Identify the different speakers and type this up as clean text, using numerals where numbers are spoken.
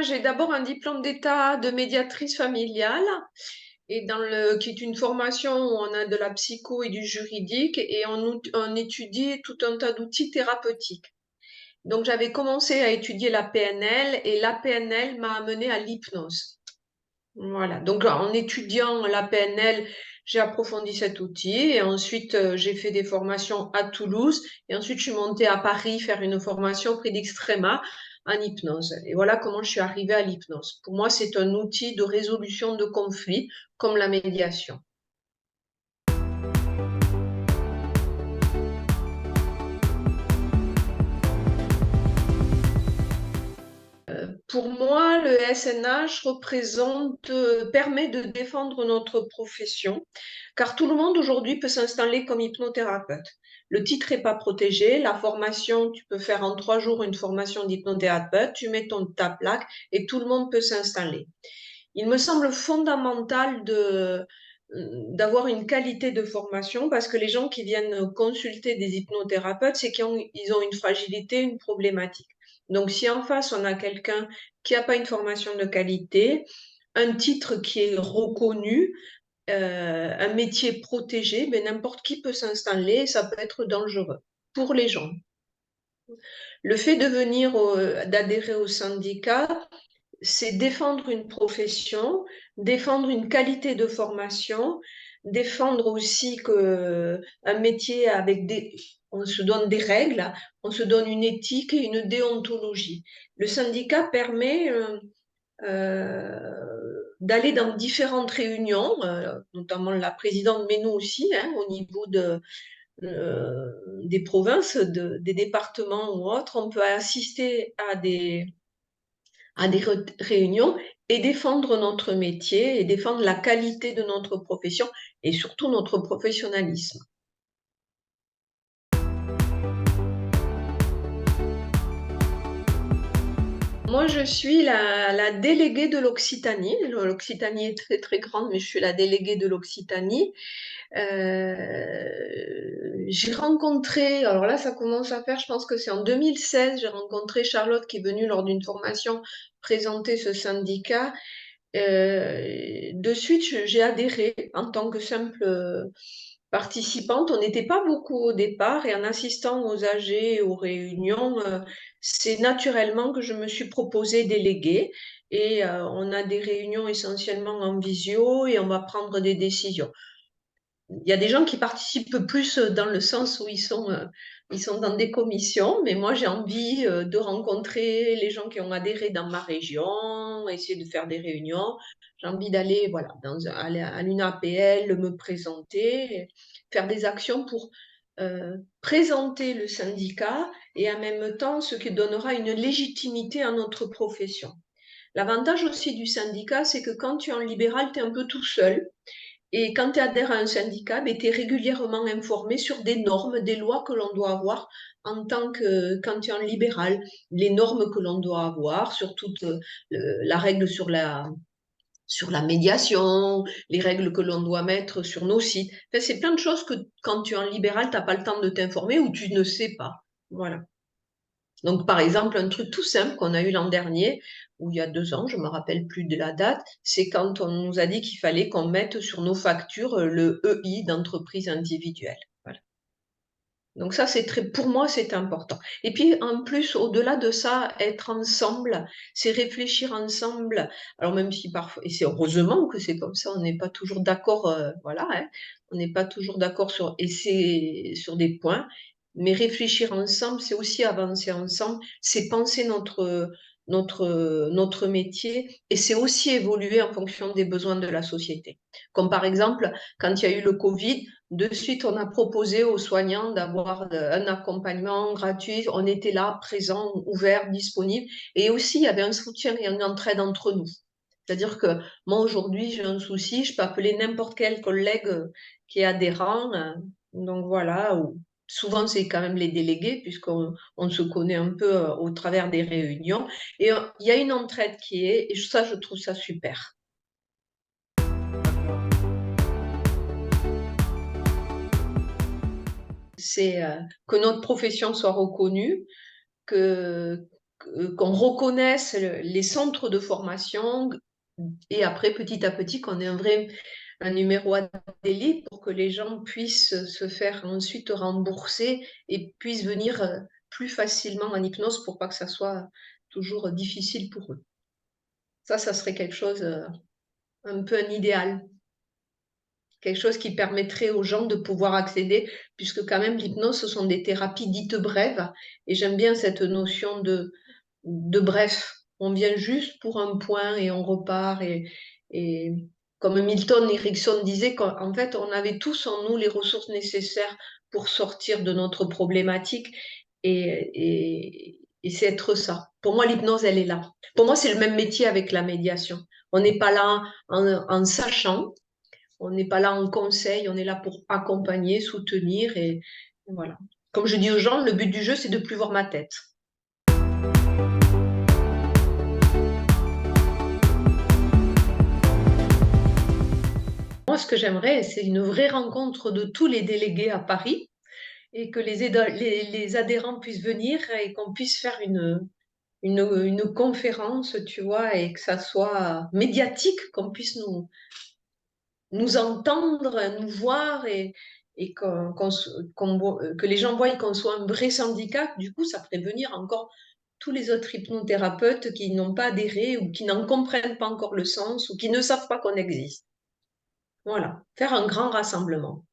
Speaker 1: j'ai d'abord un diplôme d'état de médiatrice familiale qui est une formation où on a de la psycho et du juridique et on étudie tout un tas d'outils thérapeutiques. Donc, j'avais commencé à étudier la PNL et la PNL m'a amené à l'hypnose. Voilà. Donc, en étudiant la PNL, j'ai approfondi cet outil et ensuite, j'ai fait des formations à Toulouse et ensuite, je suis montée à Paris faire une formation auprès d'Extrema en hypnose. Et voilà comment je suis arrivée à l'hypnose. Pour moi, c'est un outil de résolution de conflits comme la médiation. Pour moi, le SNH permet de défendre notre profession, car tout le monde aujourd'hui peut s'installer comme hypnothérapeute. Le titre n'est pas protégé, la formation, tu peux faire en 3 jours une formation d'hypnothérapeute, tu mets ta plaque et tout le monde peut s'installer. Il me semble fondamental d'avoir une qualité de formation parce que les gens qui viennent consulter des hypnothérapeutes, c'est qu'ils ont une fragilité, une problématique. Donc, si en face, on a quelqu'un qui n'a pas une formation de qualité, un titre qui est reconnu, un métier protégé, ben, n'importe qui peut s'installer et ça peut être dangereux pour les gens. Le fait d'adhérer au syndicat, c'est défendre une profession, défendre une qualité de formation, défendre aussi un métier on se donne des règles, on se donne une éthique et une déontologie. Le syndicat permet d'aller dans différentes réunions, notamment la présidente, mais nous aussi, hein, au niveau des provinces, des départements ou autres, on peut assister à des réunions et défendre notre métier et défendre la qualité de notre profession et surtout notre professionnalisme. Moi, je suis la déléguée de l'Occitanie. L'Occitanie est très très grande, mais je suis la déléguée de l'Occitanie. J'ai rencontré, alors là, ça commence à faire, je pense que c'est en 2016, j'ai rencontré Charlotte qui est venue lors d'une formation présenter ce syndicat. De suite, j'ai adhéré en tant que simple participante. On n'était pas beaucoup au départ et en assistant aux AG et aux réunions, c'est naturellement que je me suis proposée déléguée et on a des réunions essentiellement en visio et on va prendre des décisions. Il y a des gens qui participent plus dans le sens où ils sont dans des commissions, mais moi j'ai envie de rencontrer les gens qui ont adhéré dans ma région, essayer de faire des réunions. J'ai envie d'aller voilà, aller à l'UNAPL, me présenter, faire des actions pour présenter le syndicat et en même temps ce qui donnera une légitimité à notre profession. L'avantage aussi du syndicat, c'est que quand tu es en libéral, tu es un peu tout seul. Et quand tu adhères à un syndicat, ben, tu es régulièrement informé sur des normes, des lois que l'on doit avoir quand tu es en libéral, les normes que l'on doit avoir sur toute la règle sur la médiation, les règles que l'on doit mettre sur nos sites. Enfin, c'est plein de choses que quand tu es en libéral, tu n'as pas le temps de t'informer ou tu ne sais pas. Voilà. Donc, par exemple, un truc tout simple qu'on a eu l'an dernier, ou il y a 2 ans, je ne me rappelle plus de la date, c'est quand on nous a dit qu'il fallait qu'on mette sur nos factures le EI d'entreprise individuelle. Voilà. Donc ça, pour moi, c'est important. Et puis, en plus, au-delà de ça, être ensemble, c'est réfléchir ensemble. Alors même si parfois, et c'est heureusement que c'est comme ça, on n'est pas toujours d'accord, voilà, hein, on n'est pas toujours d'accord sur des points, mais réfléchir ensemble, c'est aussi avancer ensemble, c'est penser notre métier et c'est aussi évoluer en fonction des besoins de la société. Comme par exemple, quand il y a eu le Covid, de suite, on a proposé aux soignants d'avoir un accompagnement gratuit. On était là, présent, ouvert, disponible. Et aussi, il y avait un soutien et une entraide entre nous. C'est-à-dire que moi, aujourd'hui, j'ai un souci, je peux appeler n'importe quel collègue qui est adhérent. Donc voilà, souvent, c'est quand même les délégués, puisqu'on se connaît un peu au travers des réunions. Et il y a une entraide et ça, je trouve ça super.
Speaker 2: D'accord.
Speaker 1: C'est que notre profession soit reconnue, que, qu'on reconnaisse les centres de formation et après, petit à petit, qu'on ait un numéro ADL pour que les gens puissent se faire ensuite rembourser et puissent venir plus facilement en hypnose pour pas que ça soit toujours difficile pour eux. Ça serait quelque chose, un peu un idéal. Quelque chose qui permettrait aux gens de pouvoir accéder, puisque quand même l'hypnose, ce sont des thérapies dites brèves, et j'aime bien cette notion de bref. On vient juste pour un point et on repart, et comme Milton Erickson disait, qu'en fait, on avait tous en nous les ressources nécessaires pour sortir de notre problématique, et c'est être ça. Pour moi, l'hypnose, elle est là. Pour moi, c'est le même métier avec la médiation. On n'est pas là en sachant, on n'est pas là en conseil, on est là pour accompagner, soutenir et voilà. Comme je dis aux gens, le but du jeu, c'est de plus voir ma tête. Moi, ce que j'aimerais, c'est une vraie rencontre de tous les délégués à Paris et que les adhérents puissent venir et qu'on puisse faire une conférence, tu vois, et que ça soit médiatique, qu'on puisse nous entendre, nous voir et que les gens voient qu'on soit un vrai syndicat. Du coup, ça ferait venir encore tous les autres hypnothérapeutes qui n'ont pas adhéré ou qui n'en comprennent pas encore le sens ou qui ne savent pas qu'on existe. Voilà, faire un grand rassemblement.